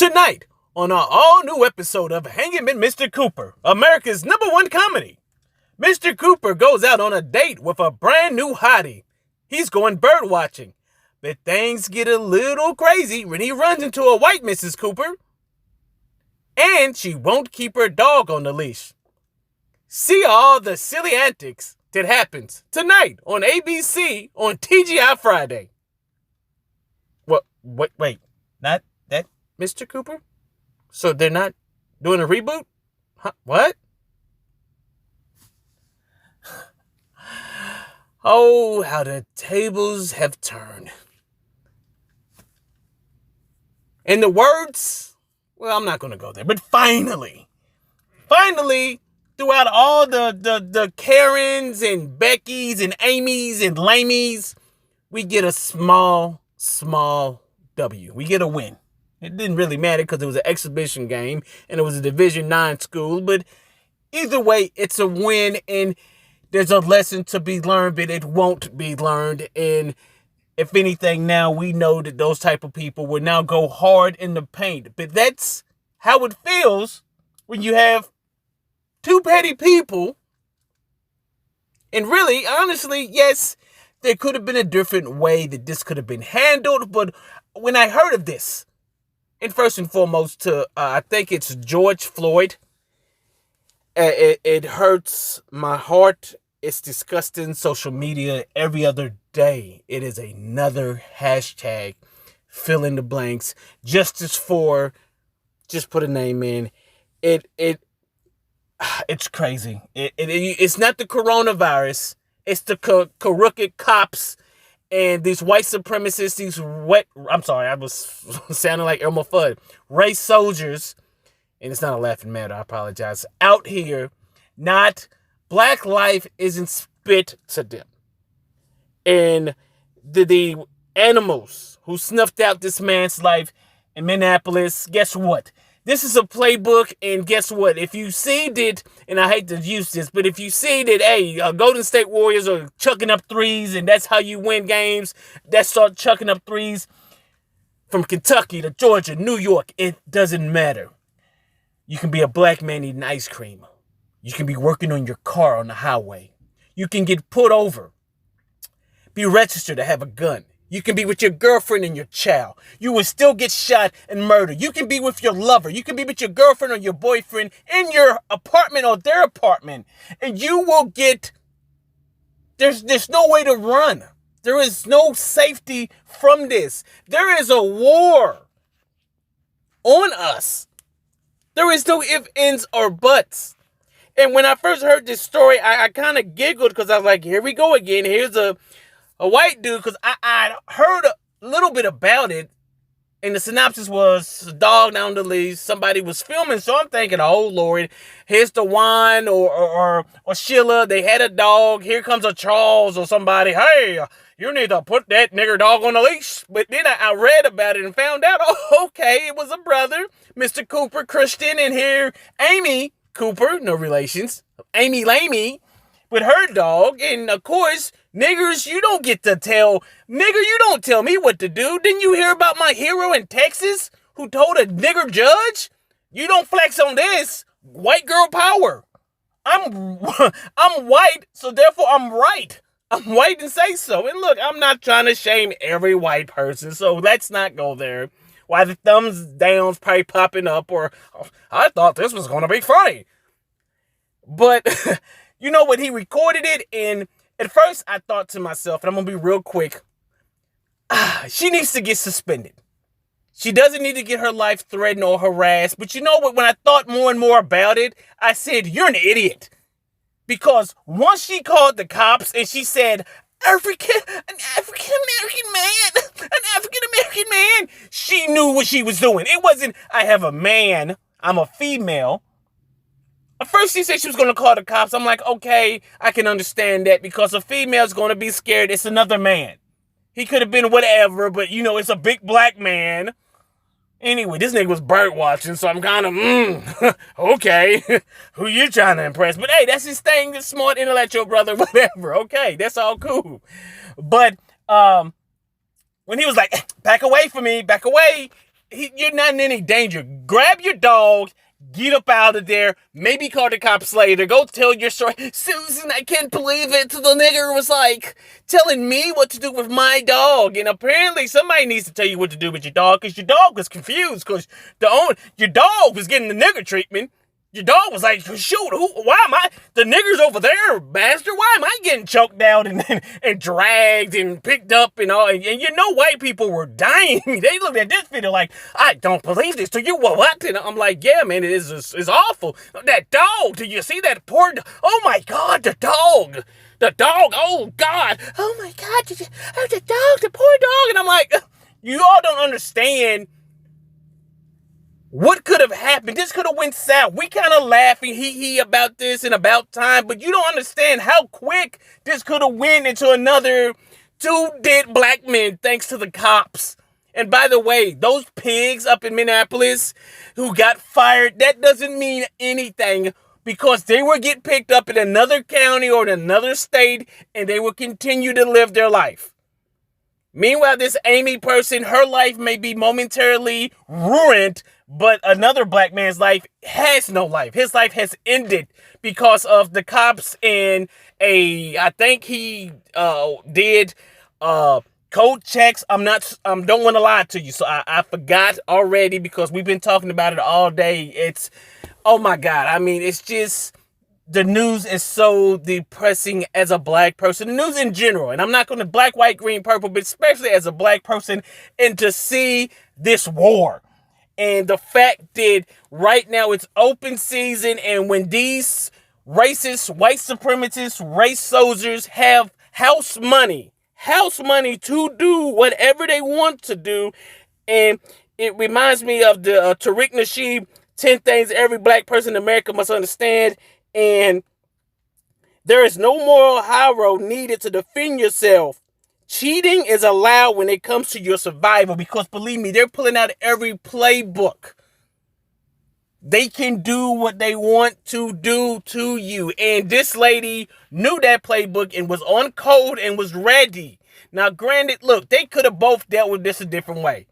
Tonight, on our all-new episode of Hanging with Mr. Cooper, America's #1 comedy, Mr. Cooper goes out on a date with a brand new hottie. He's going bird watching, but things get a little crazy when he runs into a white Mrs. Cooper, and she won't keep her dog on the leash. See all the silly antics that happens tonight on ABC on TGI Friday. Wait, not that Mr. Cooper? So they're not doing a reboot? Huh? What? Oh, how the tables have turned. In the words, well, I'm not going to go there, but finally, throughout all the Karens and Beckys and Amy's and Lamies, we get a small W. We get a win. It didn't really matter because it was an exhibition game and it was a Division 9 school, but either way, it's a win and there's a lesson to be learned, but it won't be learned. And if anything, now we know that those type of people will now go hard in the paint. But that's how it feels when you have two petty people. And really, honestly, yes, there could have been a different way that this could have been handled. But when I heard of this, and first and foremost, I think it's George Floyd, it hurts my heart. It's disgusting. Social media every other day. It is another hashtag. Fill in the blanks. Justice for. Just put a name in. It's crazy. It's not the coronavirus. It's the crooked cops and these white supremacists. I was sounding like Elmer Fudd. Race soldiers. And it's not a laughing matter. I apologize. Out here, not black life isn't spit to them. And the animals who snuffed out this man's life in Minneapolis, guess what? This is a playbook, and guess what? If you see that, and I hate to use this, but if you see that, hey, Golden State Warriors are chucking up threes, and that's how you win games, that start chucking up threes from Kentucky to Georgia, New York, it doesn't matter. You can be a black man eating ice cream. You can be working on your car on the highway. You can get put over. Be registered to have a gun. You can be with your girlfriend and your child. You will still get shot and murdered. You can be with your lover. You can be with your girlfriend or your boyfriend in your apartment or their apartment. And you will get... There's no way to run. There is no safety from this. There is a war on us. There is no ifs, ands, or buts. And when I first heard this story, I kind of giggled because I was like, here we go again. Here's a white dude, because I heard a little bit about it, and the synopsis was a dog down the leash. Somebody was filming, so I'm thinking, oh Lord, here's the Juan or Sheila. They had a dog. Here comes a Charles or somebody. Hey, you need to put that nigger dog on the leash. But then I read about it and found out, oh, okay, it was a brother, Mr. Cooper, Christian, and here Amy Cooper, no relations, Amy Lamey, with her dog. And of course, niggers, you don't get to tell, you don't tell me what to do. Didn't you hear about my hero in Texas who told a nigger judge? You don't flex on this. White girl power. I'm white, so therefore I'm right. I'm white and say so. And look, I'm not trying to shame every white person, so let's not go there. Why the thumbs down's probably popping up, or oh, I thought this was going to be funny. But, you know what, he recorded it, and at first I thought to myself, and I'm going to be real quick, she needs to get suspended. She doesn't need to get her life threatened or harassed. But you know what, when I thought more and more about it, I said, you're an idiot. Because once she called the cops and she said, an African-American man, she knew what she was doing. It wasn't, I have a man, I'm a female. At first she said she was going to call the cops. I'm like, okay, I can understand that because a female's going to be scared. It's another man. He could have been whatever, but you know, it's a big black man. Anyway, this nigga was bird watching, so I'm kind of, okay, who you trying to impress? But hey, that's his thing, this smart intellectual brother, whatever, okay, that's all cool. But when he was like, back away from me, back away, you're not in any danger. Grab your dog, get up out of there, maybe call the cops later, go tell your story. Susan, I can't believe it. The nigger was like telling me what to do with my dog. And apparently somebody needs to tell you what to do with your dog, because your dog was confused, because your dog was getting the nigger treatment. Your dog was like, shoot, why am I, the nigger's over there, bastard, why am I getting choked out and dragged and picked up and all, and you know white people were dying. They looked at this video like, I don't believe this, do you, what? And I'm like, yeah, man, it's awful. That dog, do you see that poor, oh my God, the dog, oh God, oh my God, the dog, the poor dog, and I'm like, you all don't understand what could have happened. This could have went south. We kind of laughing hee about this and about time, but you don't understand how quick this could have went into another 2 dead black men thanks to the cops. And by the way, those pigs up in Minneapolis who got fired, that doesn't mean anything, because they will get picked up in another county or in another state and they will continue to live their life. Meanwhile, this Amy person, her life may be momentarily ruined, but another black man's life has no life. His life has ended because of the cops and I think he did code checks. Don't want to lie to you. So I forgot already, because we've been talking about it all day. It's, oh my God. I mean, it's just, the news is so depressing as a black person. The news in general, and I'm not going to black, white, green, purple, but especially as a black person, and to see this war. And the fact that right now it's open season, and when these racist, white supremacist, race soldiers have house money to do whatever they want to do. And it reminds me of the Tariq Nasheed, 10 things every black person in America must understand. And there is no moral high road needed to defend yourself. Cheating is allowed when it comes to your survival, because believe me, they're pulling out every playbook. They can do what they want to do to you. And this lady knew that playbook and was on code and was ready. Now, granted, look, they could have both dealt with this a different way.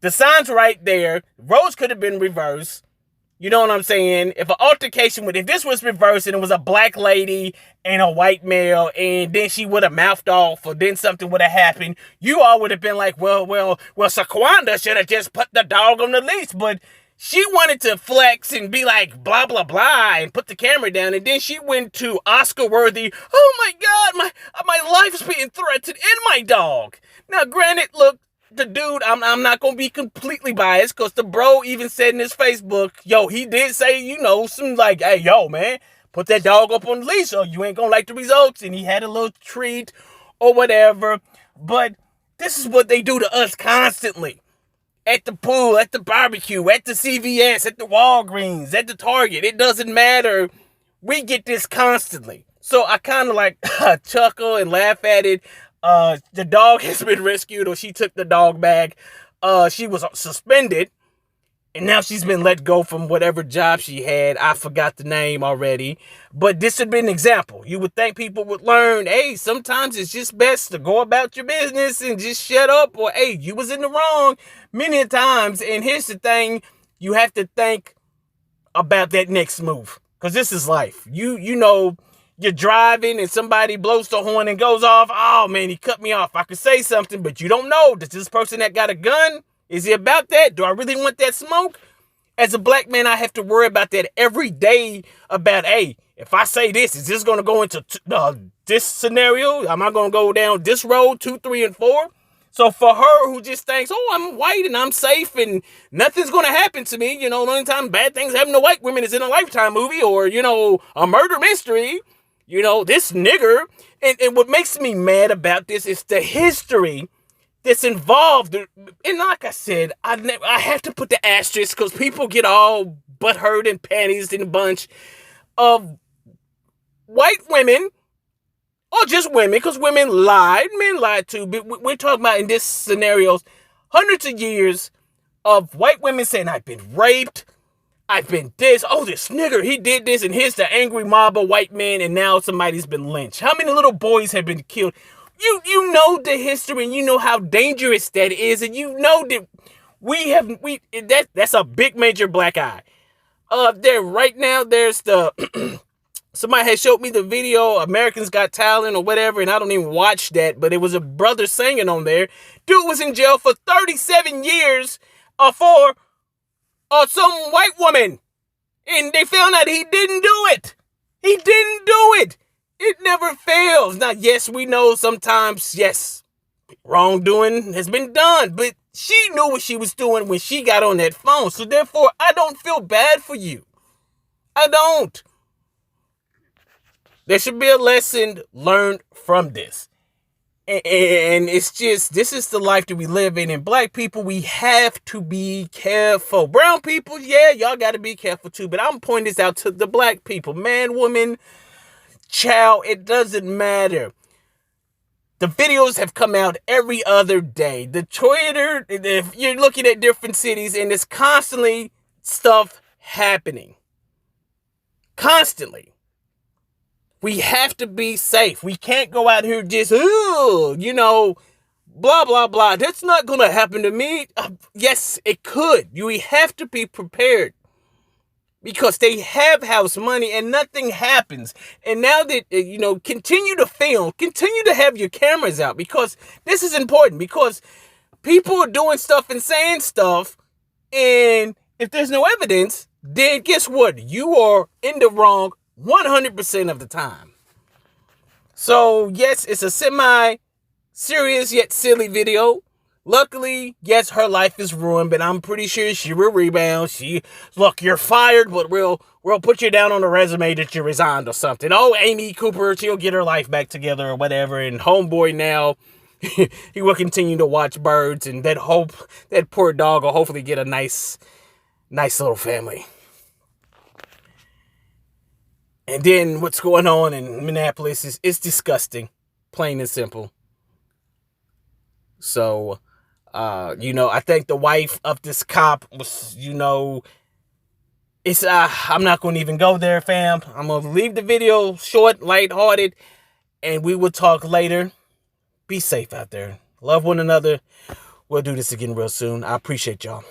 The sign's right there. Roles could have been reversed. You know what I'm saying? If this was reversed and it was a black lady and a white male, and then she would have mouthed off, or then something would have happened, you all would have been like, well, Shaquanda should have just put the dog on the leash. But she wanted to flex and be like, blah, blah, blah, and put the camera down. And then she went to Oscar-worthy, oh my God, my life's being threatened, and my dog. Now, granted, look, the dude, I'm not going to be completely biased, because the bro even said in his Facebook, yo, he did say, some like, hey, yo, man, put that dog up on the leash or you ain't going to like the results. And he had a little treat or whatever. But this is what they do to us constantly. At the pool, at the barbecue, at the CVS, at the Walgreens, at the Target. It doesn't matter. We get this constantly. So I kind of like chuckle and laugh at it. The dog has been rescued, or she took the dog back. She was suspended, and now she's been let go from whatever job she had. I forgot the name already, but this would be an example. You would think people would learn, hey, sometimes it's just best to go about your business and just shut up, or hey, you was in the wrong many times. And here's the thing, you have to think about that next move, because this is life. You're driving and somebody blows the horn and goes off. Oh, man, he cut me off. I could say something, but you don't know. Does this person that got a gun, is he about that? Do I really want that smoke? As a black man, I have to worry about that every day about, hey, if I say this, is this going to go into this scenario? Am I going to go down this road, 2, 3, and 4? So for her who just thinks, oh, I'm white and I'm safe and nothing's going to happen to me. The only time bad things happen to white women is in a Lifetime movie or, a murder mystery. This nigger, and what makes me mad about this is the history that's involved. And like I said, I have to put the asterisk, because people get all butthurt and panties in a bunch of white women, or just women, because women lied, men lied too. But we're talking about, in this scenarios, hundreds of years of white women saying, I've been raped, I've been this, oh, this nigger, he did this, and here's the angry mob of white men, and now somebody's been lynched. How many little boys have been killed? You know the history, and you know how dangerous that is, and you know that That's a big major black eye. There right now, there's the somebody had showed me the video, Americans Got Talent or whatever, and I don't even watch that, but it was a brother singing on there. Dude was in jail for 37 years for some white woman. And they found out he didn't do it. He didn't do it. It never fails. Now, yes, we know sometimes, yes, wrongdoing has been done, but she knew what she was doing when she got on that phone. So therefore, I don't feel bad for you. I don't. There should be a lesson learned from this. And it's just, this is the life that we live in. And black people, we have to be careful. Brown people, yeah, y'all got to be careful too. But I'm pointing this out to the black people. Man, woman, child, it doesn't matter. The videos have come out every other day. The Twitter, if you're looking at different cities, and there's constantly stuff happening. Constantly. We have to be safe. We can't go out here just, blah, blah, blah. That's not going to happen to me. Yes, it could. We have to be prepared because they have house money and nothing happens. And now that, continue to film, continue to have your cameras out because this is important because people are doing stuff and saying stuff. And if there's no evidence, then guess what? You are in the wrong 100% of the time. So, yes, it's a semi-serious yet silly video. Luckily, yes, her life is ruined, but I'm pretty sure she will rebound. Look, you're fired, but we'll put you down on the resume that you resigned or something. Oh, Amy Cooper, she'll get her life back together or whatever. And homeboy now, he will continue to watch birds, and that poor dog will hopefully get a nice little family. And then what's going on in Minneapolis is disgusting, plain and simple. So, I think the wife of this cop was, it's, I'm not going to even go there, fam. I'm going to leave the video short, lighthearted, and we will talk later. Be safe out there. Love one another. We'll do this again real soon. I appreciate y'all.